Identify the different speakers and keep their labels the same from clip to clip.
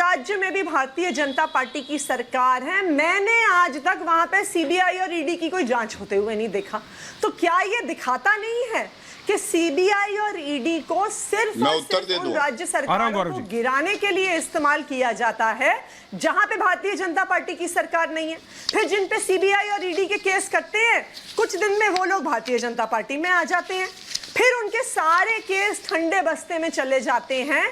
Speaker 1: राज्य में भी भारतीय जनता पार्टी की सरकार है। मैंने आज तक वहां पे सीबीआई और ईडी की कोई जांच होते हुए नहीं देखा। तो क्या ये दिखाता नहीं है कि सीबीआई और ईडी को सिर्फ और सिर्फ उन राज्य सरकारों को गिराने के लिए इस्तेमाल किया जाता है जहां पे भारतीय जनता पार्टी की सरकार नहीं है। फिर जिन पे सीबीआई और ईडी के केस करते हैं, कुछ दिन में वो लोग भारतीय जनता पार्टी में आ जाते हैं, फिर उनके सारे केस ठंडे बस्ते में चले जाते हैं।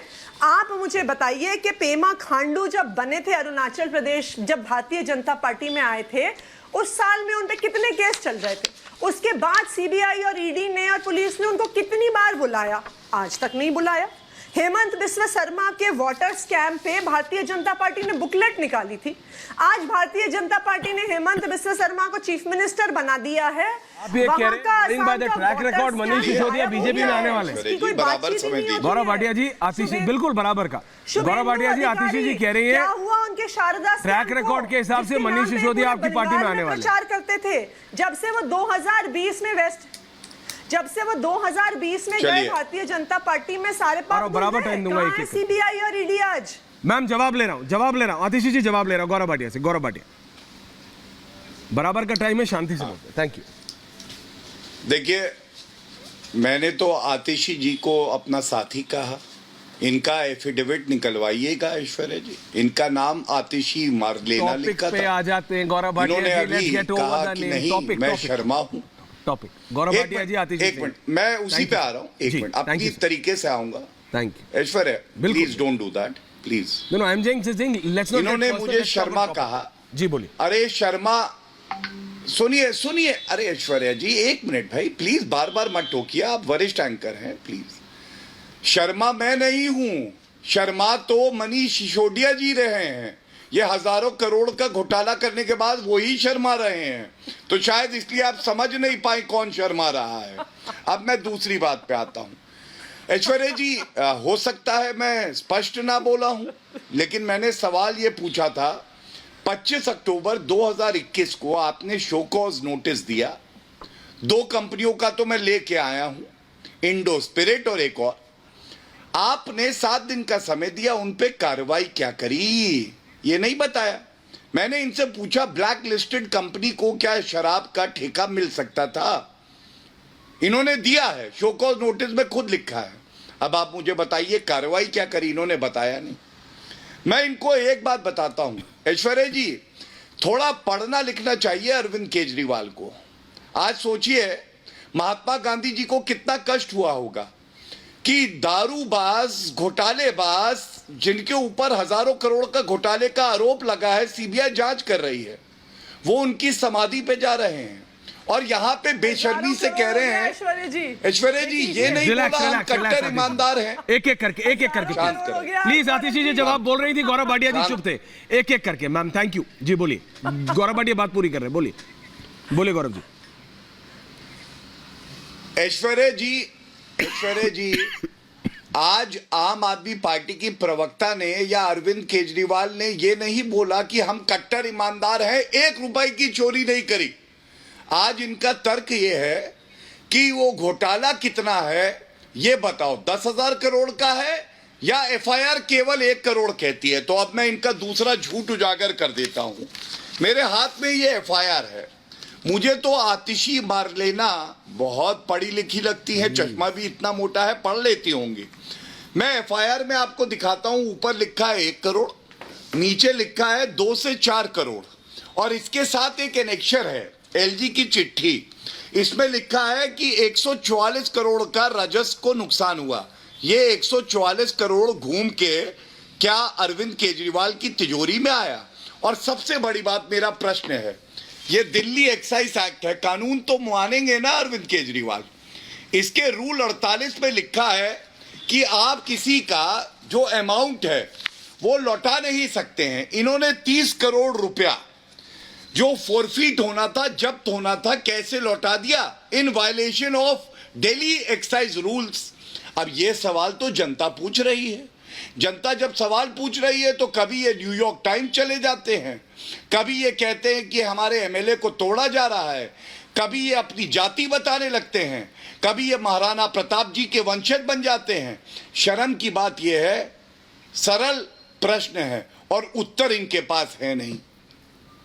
Speaker 1: आप मुझे बताइए कि पेमा खांडू जब बने थे अरुणाचल प्रदेश, जब भारतीय जनता पार्टी में आए थे, उस साल में उन पे कितने केस चल रहे थे? उसके बाद सीबीआई और ईडी ने और पुलिस ने उनको कितनी बार बुलाया? आज तक नहीं बुलाया। हेमंत बिस्वा शर्मा के वाटर स्कैम पे भारतीय जनता पार्टी ने बुकलेट निकाली थी। आज भारतीय जनता पार्टी ने हेमंत बिस्वा शर्मा को चीफ मिनिस्टर बना दिया है।
Speaker 2: आप ये कह रहे हैं by the track record Manish Sisodia BJP में आने वाले। गौरव भाटिया जी आतिशी बिल्कुल बराबर का। गौरव भाटिया जी आतिशी जी कह रही है
Speaker 1: क्या हुआ उनके शारदा
Speaker 2: ट्रैक रिकॉर्ड के हिसाब से मनीष सिसोदिया आपकी पार्टी में आने वाले।
Speaker 1: प्रचार करते थे जब से वो 2020 में गए भारतीय जनता पार्टी में, सारे
Speaker 2: बराबर टाइम दूंगा।
Speaker 1: सीबीआई और ईडी आज
Speaker 2: मैम जवाब ले रहा हूं आतिशी जी जवाब ले रहा हूं गौरव भाटिया से। गौरव भाटिया बराबर का टाइम है, शांति से बोलते। Thank you.
Speaker 3: देखिए, मैंने तो आतिशी जी को अपना साथी कहा। इनका एफिडेविट निकलवाइएगा ऐश्वर्या जी। इनका नाम आतिशी मारलेना लिखा था।
Speaker 2: आ जाते हैं गौरव भाटिया जी।
Speaker 3: इन्होंने अभी कहा कि नहीं मैं शर्मा हूँ।
Speaker 2: टॉपिक गौरव भाटिया जी आतिशी।
Speaker 3: एक मिनट, मैं उसी पे आ रहा हूँ। एक मिनट, अपनी तरीके से आऊंगा।
Speaker 2: Thank you
Speaker 3: Aishwarya, please don't do that please.
Speaker 2: No I am saying let's not.
Speaker 3: इन्होंने मुझे शर्मा कहा
Speaker 2: जी। बोलिए।
Speaker 3: अरे शर्मा, सुनिए। अरे ऐश्वर्या जी एक मिनट भाई, प्लीज बार बार मत टोकिए। आप वरिष्ठ एंकर हैं, प्लीज। शर्मा मैं नहीं हूं। शर्मा तो मनीष सिसोदिया जी रहे हैं। ये हजारों करोड़ का घोटाला करने के बाद वही शर्मा रहे हैं। तो शायद इसलिए आप समझ नहीं पाए कौन शर्मा रहा है। अब मैं दूसरी बात पे आता हूं। ऐश्वर्या जी, हो सकता है मैं स्पष्ट ना बोला हूं, लेकिन मैंने सवाल ये पूछा था 25 अक्टूबर 2021 को आपने शो कॉज नोटिस दिया। 2 कंपनियों का तो मैं लेके आया हूं, इंडो स्पिरिट और एक और। आपने 7 दिन का समय दिया, उन पे कार्रवाई क्या करी ये नहीं बताया। मैंने इनसे पूछा ब्लैक लिस्टेड कंपनी को क्या शराब का ठेका मिल सकता था? इन्होंने दिया है, शो कॉज नोटिस में खुद लिखा है। अब आप मुझे बताइए कार्रवाई क्या करी? इन्होंने बताया नहीं। मैं इनको एक बात बताता हूं ऐश्वर्या जी, थोड़ा पढ़ना लिखना चाहिए अरविंद केजरीवाल को। आज सोचिए महात्मा गांधी जी को कितना कष्ट हुआ होगा कि दारूबाज, घोटालेबाज, जिनके ऊपर हजारों करोड़ का घोटाले का आरोप लगा है, सीबीआई जांच कर रही है, वो उनकी समाधि पे जा रहे हैं और यहाँ पे बेशर्मी से कह रहे हैं ऐश्वर्या जी ये नहीं बोला हम कट्टर ईमानदार हैं।
Speaker 2: एक एक करके प्लीज आतिशी जी जवाब बोल रही थी, गौरव भाटिया जी चुप थे। एक एक करके मैम। थैंक यू जी। बोलिए गौरव भाटिया बात पूरी कर रहे हैं। बोलिए गौरव जी।
Speaker 3: ऐश्वर्या जी, आज आम आदमी पार्टी की प्रवक्ता ने या अरविंद केजरीवाल ने ये नहीं बोला कि हम कट्टर ईमानदार हैं, 1 रुपए की चोरी नहीं करी। आज इनका तर्क ये है कि वो घोटाला कितना है ये बताओ, 10,000 करोड़ का है या एफआईआर केवल 1 करोड़ कहती है? तो अब मैं इनका दूसरा झूठ उजागर कर देता हूं। मेरे हाथ में ये एफआईआर है। मुझे तो आतिशी मारलेना बहुत पढ़ी लिखी लगती है, चश्मा भी इतना मोटा है, पढ़ लेती होंगी। मैं एफआईआर में आपको दिखाता हूं। ऊपर लिखा है 1 करोड़, नीचे लिखा है 2 से 4 करोड़ और इसके साथ एक एनेक्शर है एलजी की चिट्ठी। इसमें लिखा है कि 144 करोड़ का राजस्व को नुकसान हुआ। ये 144 करोड़ घूम के क्या अरविंद केजरीवाल की तिजोरी में आया? और सबसे बड़ी बात, मेरा प्रश्न है, ये दिल्ली एक्साइज एक्ट है, कानून तो मानेंगे ना अरविंद केजरीवाल? इसके रूल 48 में लिखा है कि आप किसी का जो अमाउंट है वो लौटा नहीं सकते हैं। इन्होंने 30 करोड़ रुपया जो फोरफीट होना था, जब्त होना था, कैसे लौटा दिया? In violation of Delhi excise rules. अब ये सवाल तो जनता पूछ रही है। जनता जब सवाल पूछ रही है तो कभी ये न्यूयॉर्क टाइम्स चले जाते हैं, कभी ये कहते हैं कि हमारे एमएलए को तोड़ा जा रहा है, कभी ये अपनी जाति बताने लगते हैं, कभी ये महाराणा प्रताप जी के वंशज बन जाते हैं। शर्म की बात यह है, सरल प्रश्न है और उत्तर इनके पास है नहीं।